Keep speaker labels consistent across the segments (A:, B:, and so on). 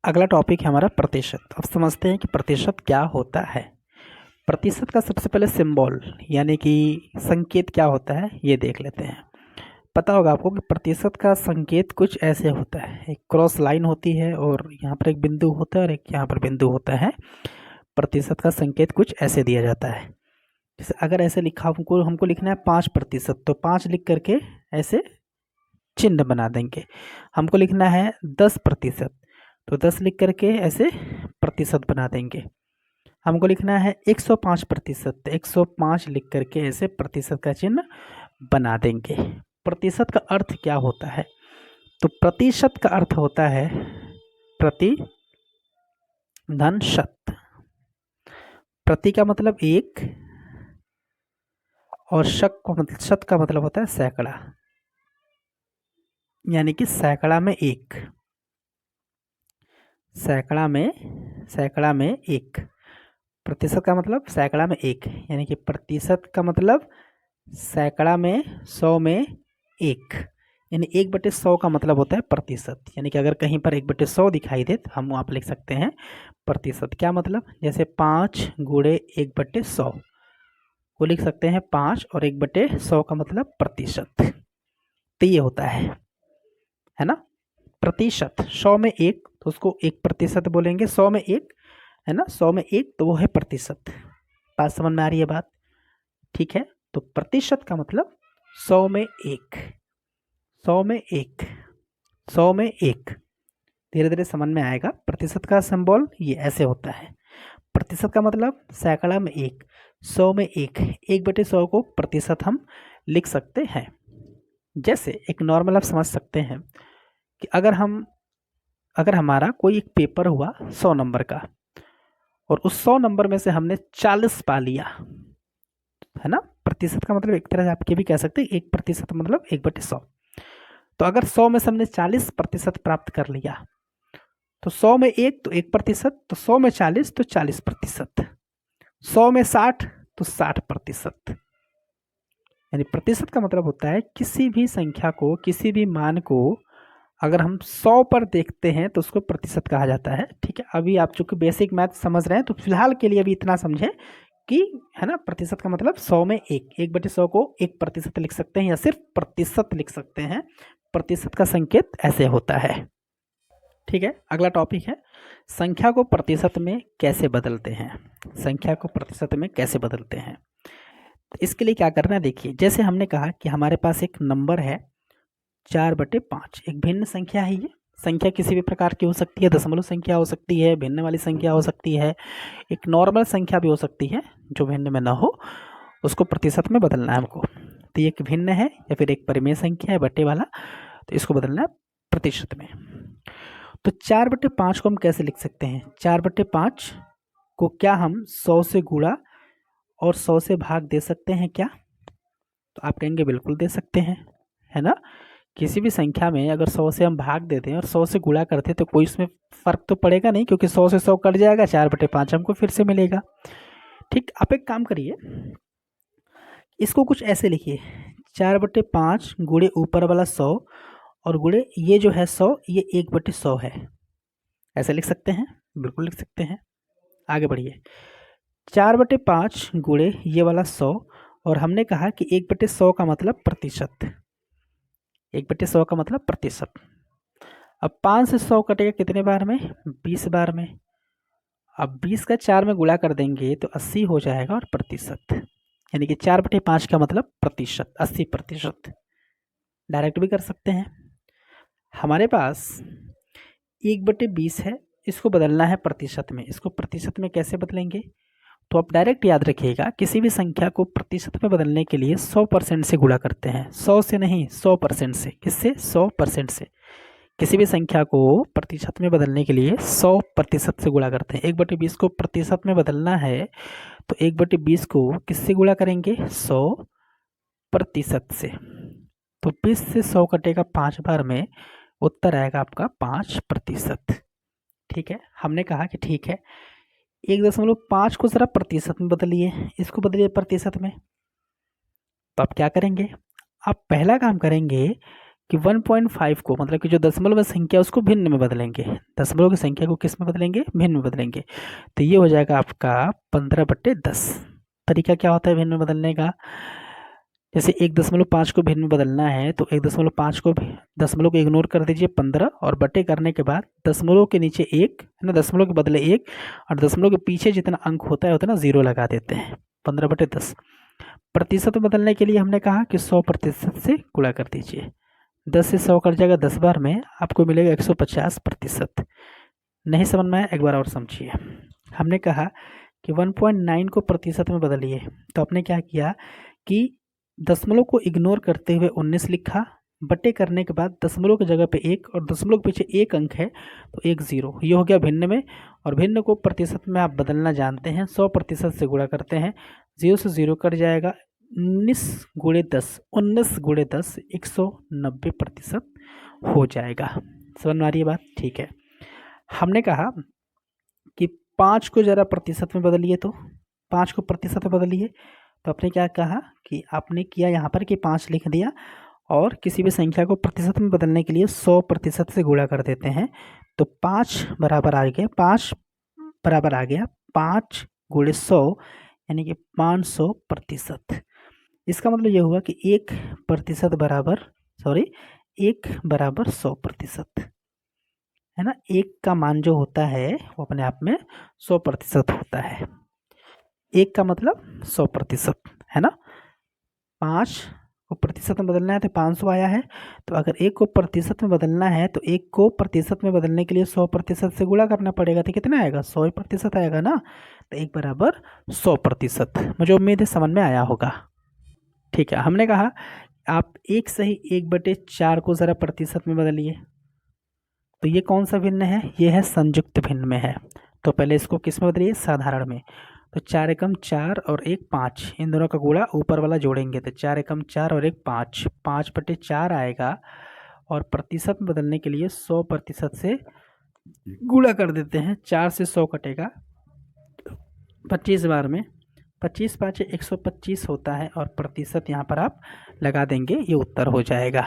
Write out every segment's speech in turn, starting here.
A: अगला टॉपिक है हमारा प्रतिशत। अब समझते हैं कि प्रतिशत क्या होता है। प्रतिशत का सबसे पहले सिंबल यानी कि संकेत क्या होता है ये देख लेते हैं। पता होगा आपको कि प्रतिशत का संकेत कुछ ऐसे होता है, एक क्रॉस लाइन होती है और यहाँ पर एक बिंदु होता है और एक यहाँ पर बिंदु होता है। प्रतिशत का संकेत कुछ ऐसे दिया जाता है। जैसे अगर ऐसे लिखा हमको लिखना है 5%, तो 5 लिख करके ऐसे चिन्ह बना देंगे। हमको लिखना है 10%, तो 10 लिख करके ऐसे प्रतिशत बना देंगे। हमको लिखना है 105%, 105 लिख करके ऐसे प्रतिशत का चिन्ह बना देंगे। प्रतिशत का अर्थ क्या होता है? तो प्रतिशत का अर्थ होता है प्रति धन शत। प्रति का मतलब एक और शत का मतलब होता है सैकड़ा, यानी कि सैकड़ा में एक। सैकड़ा में एक। प्रतिशत का मतलब सैकड़ा में एक, यानी कि प्रतिशत का मतलब सैकड़ा में 100 में एक, यानी 1/100 का मतलब होता है प्रतिशत। यानी कि अगर कहीं पर 1/100 दिखाई दे तो हम वहाँ पर लिख सकते हैं प्रतिशत। क्या मतलब? जैसे 5 गुणे 1/100 वो लिख सकते हैं 5 और 1/100 का मतलब प्रतिशत। तो ये होता है ना। प्रतिशत 100 में एक तो उसको 1% बोलेंगे। 100 में एक है ना, 100 में एक तो वो है प्रतिशत। बात समझ में आ रही है बात? ठीक है। तो प्रतिशत का मतलब 100 में एक, 100 में एक, 100 में एक। धीरे धीरे समझ में आएगा। प्रतिशत का सिंबल ये ऐसे होता है। प्रतिशत का मतलब सैकड़ा में एक, 100 में एक, 1/100 को प्रतिशत हम लिख सकते हैं। जैसे एक नॉर्मल आप समझ सकते हैं कि अगर हमारा कोई एक पेपर हुआ 100 नंबर का और उस 100 नंबर में से हमने 40 पा लिया, है ना। प्रतिशत का मतलब एक तरह से आप ये भी कह सकते हैं 1% मतलब 1/100। तो अगर 100 में से हमने 40% प्राप्त कर लिया तो 100 में एक तो 1%, तो 100 में 40 तो 40%, 100 में 60 तो 60%। यानी प्रतिशत का मतलब होता है किसी भी संख्या को, किसी भी मान को अगर हम 100 पर देखते हैं तो उसको प्रतिशत कहा जाता है। ठीक है। अभी आप चूंकि बेसिक मैथ समझ रहे हैं तो फिलहाल के लिए अभी इतना समझें कि है ना, प्रतिशत का मतलब 100 में एक, 1/100 को 1% लिख सकते हैं या सिर्फ प्रतिशत लिख सकते हैं। प्रतिशत का संकेत ऐसे होता है। ठीक है। अगला टॉपिक है संख्या को प्रतिशत में कैसे बदलते हैं। संख्या को प्रतिशत में कैसे बदलते हैं, तो इसके लिए क्या करना है देखिए। जैसे हमने कहा कि हमारे पास एक नंबर है 4/5, एक भिन्न संख्या है। ये संख्या किसी भी प्रकार की हो सकती है, दशमलव संख्या हो सकती है, भिन्न वाली संख्या हो सकती है, एक नॉर्मल संख्या भी हो सकती है जो भिन्न में ना हो, उसको प्रतिशत में बदलना है हमको। तो ये एक भिन्न है या फिर एक परिमेय संख्या है बट्टे वाला, तो इसको बदलना है प्रतिशत में। तो 4/5 को हम कैसे लिख सकते हैं? 4/5 को क्या हम 100 से गुणा और 100 से भाग दे सकते हैं क्या? तो आप कहेंगे बिल्कुल दे सकते हैं, है ना। किसी भी संख्या में अगर 100 से हम भाग देते हैं और 100 से गुणा करते हैं तो कोई इसमें फर्क तो पड़ेगा नहीं, क्योंकि 100 से 100 कट जाएगा, 4/5 हमको फिर से मिलेगा। ठीक। आप एक काम करिए, इसको कुछ ऐसे लिखिए, 4/5 गुणे ऊपर वाला 100 और गुणे ये जो है 100, ये 1/100 है। ऐसे लिख सकते हैं? बिल्कुल लिख सकते हैं। आगे बढ़िए। 4/5 गुणे ये वाला 100 और हमने कहा कि 1/100 का मतलब प्रतिशत, 1/100 का मतलब प्रतिशत। अब 5 से 100 कटेगा कितने बार में? 20 बार में। अब 20 का 4 में गुणा कर देंगे तो 80 हो जाएगा और प्रतिशत, यानी कि 4/5 का मतलब प्रतिशत, 80%। डायरेक्ट भी कर सकते हैं। हमारे पास 1/20 है, इसको बदलना है प्रतिशत में। इसको प्रतिशत में कैसे बदलेंगे? तो आप डायरेक्ट याद रखिएगा, किसी भी संख्या को प्रतिशत में बदलने के लिए 100% से गुणा करते हैं। 100 से नहीं, 100% से। किससे? 100% से। किसी भी संख्या को प्रतिशत में बदलने के लिए 100% से गुणा करते हैं। 1/20 को प्रतिशत में बदलना है तो 1/20 को किससे गुणा करेंगे? 100% से। तो 20 से 100 कटेगा 5 बार में, उत्तर आएगा आपका 5%। ठीक है। हमने कहा कि ठीक है, 1.5 को जरा प्रतिशत में बदलिए, इसको बदलिए प्रतिशत में। तो आप क्या करेंगे? आप पहला काम करेंगे कि 1.5 को मतलब कि जो दशमलव संख्या उसको भिन्न में बदलेंगे, दशमलव की संख्या को किस में बदलेंगे, भिन्न में बदलेंगे। तो ये हो जाएगा आपका 15/10। तरीका क्या होता है भिन्न में बदलने का, जैसे 1.5 को भिन्न में बदलना है तो 1.5 को दशमलव को इग्नोर कर दीजिए 15 और बटे करने के बाद दशमलव के नीचे 1 है ना, दशमलव के बदले 1 और दशमलव के पीछे जितना अंक होता है उतना 0 लगा देते हैं। 15/10 प्रतिशत में बदलने के लिए हमने कहा कि 100% से गुणा कर दीजिए। 10 से 100 कट जाएगा 10 बार में, आपको मिलेगा 150%। नहीं समझ में आया, एक बार और समझिए। हमने कहा कि 1.9 को प्रतिशत में बदलिए, तो आपने क्या किया कि दशमलव को इग्नोर करते हुए 19 लिखा, बटे करने के बाद दशमलव की जगह पे 1 और दशमलव के पीछे 1 अंक है तो 1 0, ये हो गया भिन्न में। और भिन्न को प्रतिशत में आप बदलना जानते हैं, 100% से गुणा करते हैं, 0 से 0 कट जाएगा, 19 × 10 19 × 10 190% हो जाएगा। समझ में आ रही है बात? ठीक है। हमने कहा कि 5 को ज़रा प्रतिशत में बदलिए, तो 5 को प्रतिशत में बदलिए, तो आपने क्या कहा कि आपने किया यहाँ पर कि 5 लिख दिया और किसी भी संख्या को प्रतिशत में बदलने के लिए 100% से गुणा कर देते हैं। तो 5 बराबर आ गया 5 × 100 यानी कि 500%। इसका मतलब ये हुआ कि 1% बराबर 1 = 100%, है ना। 1 का मान जो होता है वो अपने आप में 100% होता है। 1 का मतलब 100%, है ना। 5 को प्रतिशत में बदलना है तो 500 आया है, तो अगर 1 को प्रतिशत में बदलना है तो 1 को प्रतिशत में बदलने के लिए 100% से गुणा करना पड़ेगा, तो कितना आएगा, 100% आएगा ना। तो 1 = 100%। मुझे उम्मीद है समझ में आया होगा। ठीक है। हमने कहा आप 1 सही 1/4 को ज़रा प्रतिशत में बदलिए, तो ये कौन सा भिन्न है, ये है संयुक्त भिन्न में है। तो पहले इसको किस में बदलिए, साधारण में। तो 4 एकम 4 और 1 5, इन दोनों का गुणा ऊपर वाला जोड़ेंगे तो 4 एकम 4 और 1 5, 5/4 आएगा। और प्रतिशत में बदलने के लिए 100% से गुणा कर देते हैं, 4 से 100 कटेगा 25 बार में, 25 × 5 = 125 होता है और प्रतिशत यहाँ पर आप लगा देंगे, ये उत्तर हो जाएगा।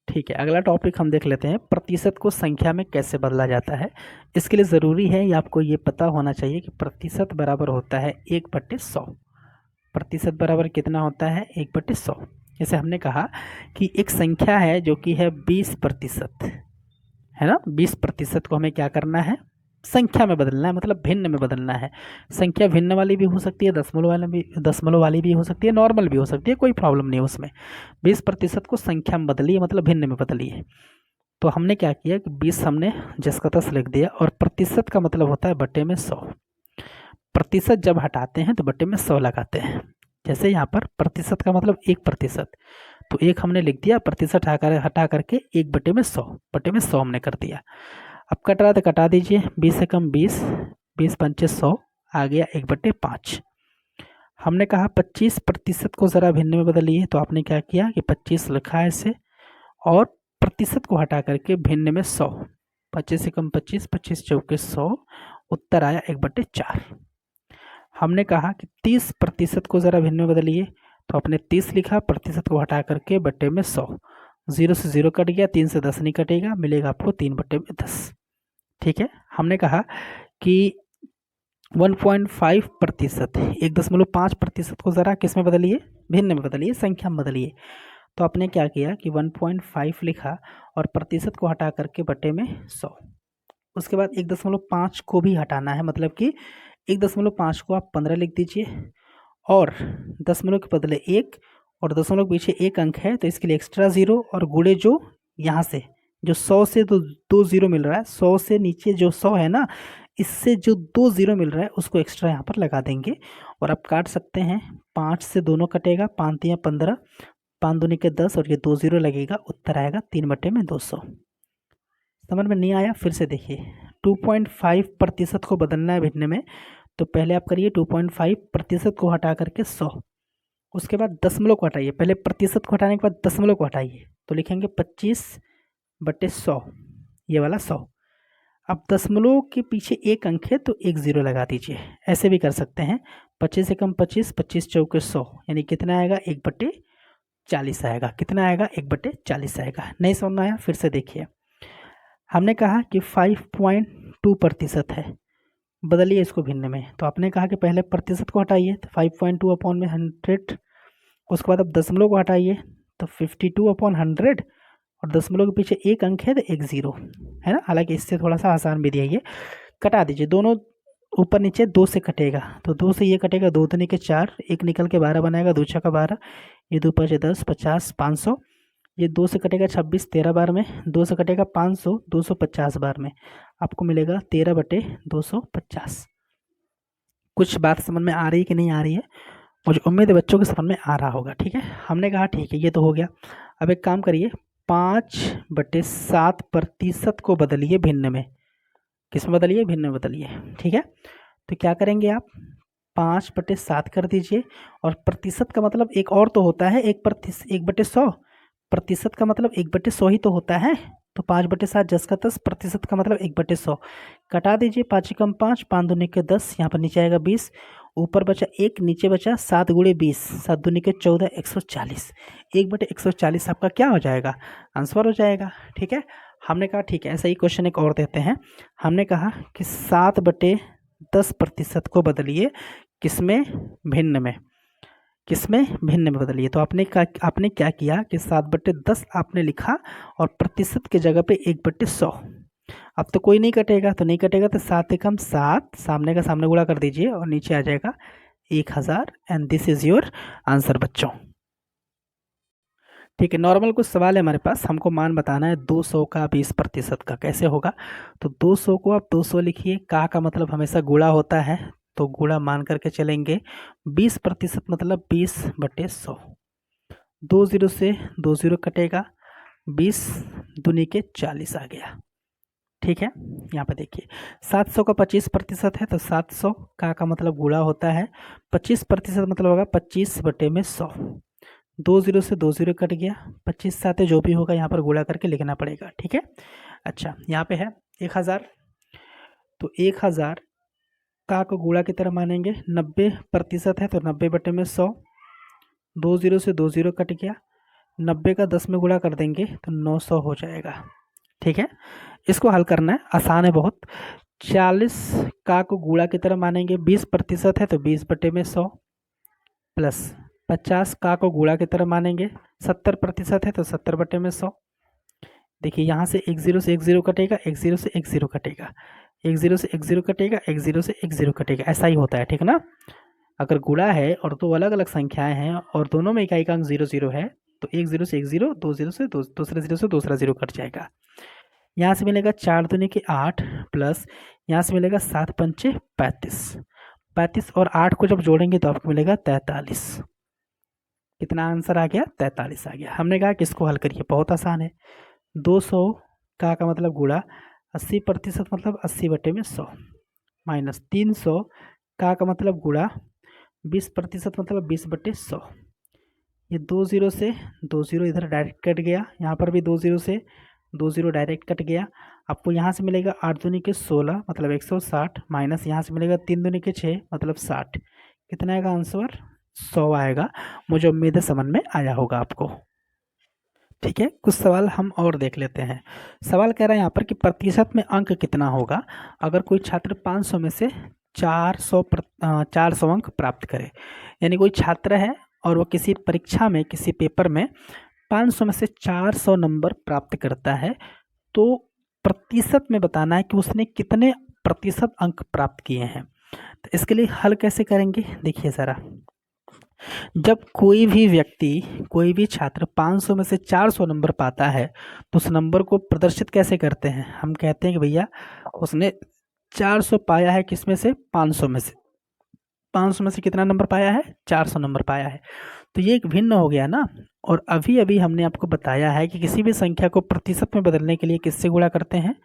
A: ठीक है। अगला टॉपिक हम देख लेते हैं, प्रतिशत को संख्या में कैसे बदला जाता है। इसके लिए ज़रूरी है या आपको ये पता होना चाहिए कि प्रतिशत बराबर होता है 1/100। प्रतिशत बराबर कितना होता है, 1/100। जैसे हमने कहा कि एक संख्या है जो कि है 20%, है ना। 20% को हमें क्या करना है, संख्या में बदलना है, मतलब भिन्न में बदलना है। संख्या भिन्न वाली भी हो सकती है, दशमलव वाली भी हो सकती है, नॉर्मल भी हो सकती है, कोई प्रॉब्लम नहीं है उसमें। 20% को संख्या में बदलिए, मतलब भिन्न में बदलिए। तो हमने क्या किया कि 20 हमने जिसका तस लिख दिया, और प्रतिशत का मतलब होता है बटे में 100। प्रतिशत जब हटाते हैं तो बटे में 100 लगाते हैं। जैसे यहाँ पर प्रतिशत का मतलब 1%, तो 1 हमने लिख दिया, प्रतिशत हटा करके 1/100 बटे में 100 हमने कर दिया। अब कट रहा तो कटा दीजिए, 20 से कम 20, 20 × 5 = 100 आ गया 1/5। हमने कहा 25% को ज़रा भिन्न में बदलिए, तो आपने क्या किया कि 25 लिखा है इसे और प्रतिशत को हटा करके भिन्न में 100, 25 से कम 25, 25 × 4 = 100, उत्तर आया 1/4। हमने कहा कि 30% को ज़रा भिन्न में बदलिए, तो आपने 30 लिखा, प्रतिशत को हटा करके बटे में 100, 0 से 0 कट गया, 3 से 10 नहीं कटेगा, मिलेगा आपको 3/10। ठीक है। हमने कहा कि 1.5%, 1.5% को ज़रा किस में बदलिए, भिन्न में बदलिए, संख्या में बदलिए। तो आपने क्या किया कि 1.5 लिखा और प्रतिशत को हटा करके बटे में 100। उसके बाद 1.5 को भी हटाना है, मतलब कि 1.5 को आप 15 लिख दीजिए और दशमलव के बदले 1 और दशमलव के पीछे 1 अंक है तो इसके लिए एक्स्ट्रा 0 और गुणे जो यहाँ से जो 100 से 2 0 मिल रहा है, 100 से नीचे जो 100 है ना, इससे जो 2 0 मिल रहा है उसको एक्स्ट्रा यहाँ पर लगा देंगे और आप काट सकते हैं। 5 से दोनों कटेगा, 5 × 3 = 15, 5 दूनी के 10 और ये 2 0 लगेगा, उत्तर आएगा 3/200। समझ में नहीं आया, फिर से देखिए। 2.5% को बदलना है भिन्न में, तो पहले आप करिए 2.5% को हटा करके 100, उसके बाद दशमलव को हटाइए, पहले प्रतिशत को हटाने के बाद दशमलव को हटाइए, तो लिखेंगे 25/100, ये वाला 100। अब दशमलव के पीछे 1 अंक है तो 1 0 लगा दीजिए, ऐसे भी कर सकते हैं। 25 से कम 25, 25 × 4 = 100, यानी कितना आएगा, 1/200। 40 आएगा। कितना आएगा? 1/40 आएगा। नहीं समझ में आया? फिर से देखिए, हमने कहा कि 5.2% है, बदलिए इसको भिन्न में। तो आपने कहा कि पहले प्रतिशत को हटाइए, तो 5.2 अपॉन में 100, उसके बाद अब दशमलव को हटाइए तो 52 अपॉन 100, और दशमलव के पीछे एक अंक है तो एक जीरो है ना। हालांकि इससे थोड़ा सा आसान विधि है ये। कटा दीजिए, दोनों ऊपर नीचे 2 से कटेगा, तो 2 से ये कटेगा, 2 दूनी के 4, एक निकल के 12 बनाएगा, 2 छक्का 12, ये 2 5 10, 50, 500, ये 2 से कटेगा 26, 13 बार में, 2 से कटेगा 500, 250 बार में, आपको मिलेगा 13/250। कुछ बात समझ में आ रही है कि नहीं आ रही है? मुझे उम्मीद है बच्चों के समझ में आ रहा होगा। ठीक है, हमने कहा ठीक है, ये तो हो गया। अब एक काम करिए, 5/7% को बदलिए भिन्न में। किस में बदलिए? भिन्न में बदलिए। ठीक है, तो क्या करेंगे आप? 5/7 कर दीजिए, और प्रतिशत का मतलब एक और तो होता है, 1/100। प्रतिशत का मतलब 1/100 ही तो होता है। तो 5/7 10 का 10, प्रतिशत का मतलब 1/100। कटा दीजिए, 5 एकम 5, 5 दूनी के 10, यहाँ पर नीचे आएगा 20, ऊपर बचा 1, नीचे बचा 7 गुणे 20, 7 दूनी के 14, 140। 1/140 आपका क्या हो जाएगा? आंसर हो जाएगा। ठीक है, हमने कहा ठीक है, ऐसा ही क्वेश्चन एक और देते हैं। हमने कहा कि 7/10% को बदलिए किसमें? भिन्न में। किसमें? भिन्न में बदलिए। तो आपने क्या किया कि 7/10 आपने लिखा, और प्रतिशत की जगह पे 1/100। अब तो कोई नहीं कटेगा, तो नहीं कटेगा, तो 7 एकम 7, सामने का सामने गुणा कर दीजिए, और नीचे आ जाएगा 1000, and this is your answer बच्चों। ठीक है, नॉर्मल कुछ सवाल है हमारे पास, हमको मान बताना है 200 का 20% का कैसे होगा। तो 200 को आप 200 लिखिए, का मतलब हमेशा गुणा होता है, तो गुणा मान करके चलेंगे। 20% मतलब 20/100, 2 0 से 2 0 कटेगा, 20 दूनी के 40 आ गया। ठीक है, यहाँ पे देखिए 700 का 25% है, तो 700 का मतलब गुणा होता है, 25% मतलब होगा 25/100। 2 0 से 2 0 कट गया, 25 7 जो भी होगा यहाँ पर गुणा करके लिखना पड़ेगा। ठीक है, अच्छा यहाँ पे है 1000, तो 1000 का को गुणा की तरह मानेंगे, 90% है तो 90/100, 2 0 से 2 0 कट गया, 90 का 10 में गुणा कर देंगे तो 900 हो जाएगा। ठीक है, इसको हल करना है, आसान है बहुत। 40 का को गुणा की तरह मानेंगे, 20% है तो 20/100, प्लस 50 का को गुणा की तरह मानेंगे, 70% है तो 70/100। देखिए यहाँ से 1 0 से 1 0 कटेगा, 1 0 से 1 0 कटेगा, 1 0 से 1 0 कटेगा, 1 0 से 1 0 कटेगा, ऐसा ही होता है। ठीक ना, अगर गुणा है और दो अलग अलग संख्याएं हैं और दोनों में इकाई का अंक 0 0 है, तो 1 0 से 1 0, 2 0 से दूसरे 0 से दूसरा 0 कट जाएगा। यहाँ से मिलेगा 4 दूनी के 8, प्लस यहाँ से मिलेगा 7 पंचे 35, 35 और 8 को जब जोड़ेंगे तो आपको मिलेगा 43। कितना आंसर आ गया? 43 आ गया। हमने कहा कि इसको हल करिए, बहुत आसान है। 200 का मतलब गुणा, 80% मतलब 80/100, माइनस 300 का मतलब गुणा, 20% मतलब 20/100। ये 2 0 से 2 0 इधर डायरेक्ट कट गया, यहाँ पर भी 2 0 से 2 0 डायरेक्ट कट गया। आपको यहाँ से मिलेगा 8 दूनी के 16 मतलब 160, माइनस यहाँ से मिलेगा 3 दूनी के 6 मतलब 60। कितना आएगा आंसर? 100 आएगा। मुझे उम्मीद है समझ में आया होगा आपको। ठीक है, कुछ सवाल हम और देख लेते हैं। सवाल कह रहा है यहाँ पर कि प्रतिशत में अंक कितना होगा अगर कोई छात्र 500 में से 400 अंक प्राप्त करे। यानी कोई छात्र है और वो किसी परीक्षा में, किसी पेपर में 500 में से 400 नंबर प्राप्त करता है, तो प्रतिशत में बताना है कि उसने कितने प्रतिशत अंक प्राप्त किए हैं। तो इसके लिए हल कैसे करेंगे, देखिए ज़रा। जब कोई भी व्यक्ति, कोई भी छात्र 500 में से 400 नंबर पाता है, तो उस नंबर को प्रदर्शित कैसे करते हैं? हम कहते हैं कि भैया उसने 400 पाया है, किस में से? 500 में से। 500 में से कितना नंबर पाया है? 400 नंबर पाया है। तो ये एक भिन्न हो गया ना। और अभी अभी हमने आपको बताया है कि किसी भी संख्या को प्रतिशत में बदलने के लिए किससे गुणा करते हैं?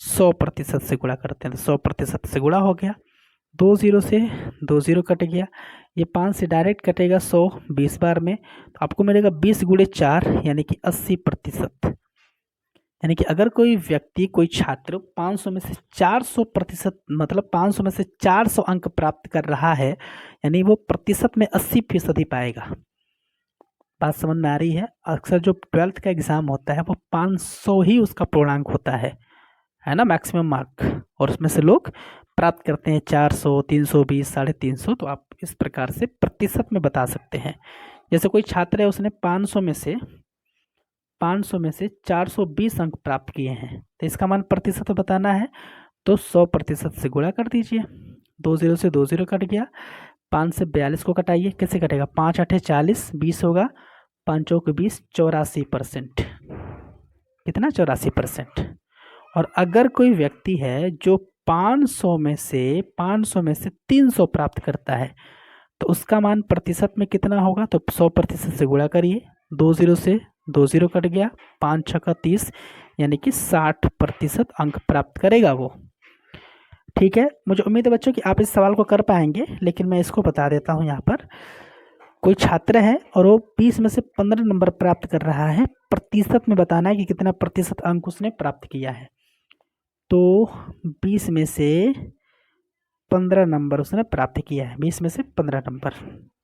A: 100% से गुणा करते हैं। तो 100% से गुणा हो गया, 2 0 से 2 0 कट गया, ये 5 से डायरेक्ट कटेगा 100 20 बार में, तो आपको मिलेगा 20 गुणे 4 यानी कि 80%। यानी कि अगर कोई व्यक्ति, कोई छात्र 500 में से 400% मतलब 500 में से 400 अंक प्राप्त कर रहा है, यानी वो प्रतिशत में 80% ही पाएगा। बात समझ में आ रही है। अक्सर जो 12th का एग्ज़ाम होता है वो 500 ही उसका पूर्णांक होता है ना, मैक्सिमम मार्क, और उसमें से लोग प्राप्त करते हैं 400, 320, 350। तो आप इस प्रकार से प्रतिशत में बता सकते हैं। जैसे कोई छात्र है, उसने 500 में से 420 अंक प्राप्त किए हैं, तो इसका मान प्रतिशत बताना है, तो 100% से गुणा कर दीजिए। 20 से 20 कट गया, 5 से 42 को घटाइए, कैसे कटेगा, 5 8 40, 20 होगा, 5 चौक 20, 84%। कितना, 84%। और अगर कोई व्यक्ति है जो 500 में से 300 प्राप्त करता है, तो उसका मान प्रतिशत में कितना होगा, तो 100% से गुणा करिए, 20 से 20 कट गया, 5 6 30, यानी कि 60% अंक प्राप्त करेगा वो। ठीक है, मुझे उम्मीद है बच्चों कि आप इस सवाल को कर पाएंगे, लेकिन मैं इसको बता देता हूँ। यहाँ पर कोई छात्र है और वो 20 में से 15 नंबर प्राप्त कर रहा है, प्रतिशत में बताना है कि कितना प्रतिशत अंक उसने प्राप्त किया है। तो 20 में से 15 नंबर उसने प्राप्त किया है, 20 में से 15 नंबर।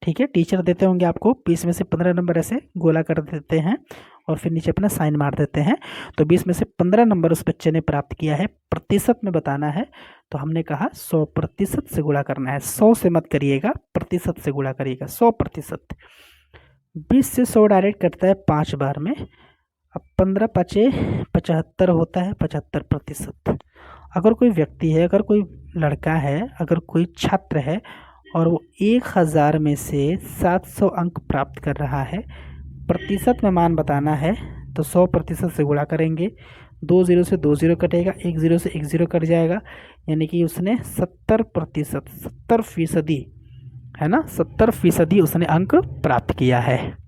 A: ठीक है, टीचर देते होंगे आपको 20 में से 15 नंबर, ऐसे गोला कर देते हैं और फिर नीचे अपना साइन मार देते हैं। तो 20 में से 15 नंबर उस बच्चे ने प्राप्त किया है, प्रतिशत में बताना है, तो हमने कहा 100% से गुणा करना है। 100 से मत करिएगा, प्रतिशत से गुणा करिएगा, 100%। 20 से 100 डायरेक्ट कटता है 5 बार में। अब 15 पचे 75 होता है, 75%। अगर कोई व्यक्ति है, अगर कोई लड़का है, अगर कोई छात्र है और वो 1000 में से 700 अंक प्राप्त कर रहा है, प्रतिशत में मान बताना है, तो 100% से गुणा करेंगे। 20 से 20 कटेगा, 10 से 10 कट जाएगा, यानी कि उसने 70%, 70% है ना, 70% उसने अंक प्राप्त किया है।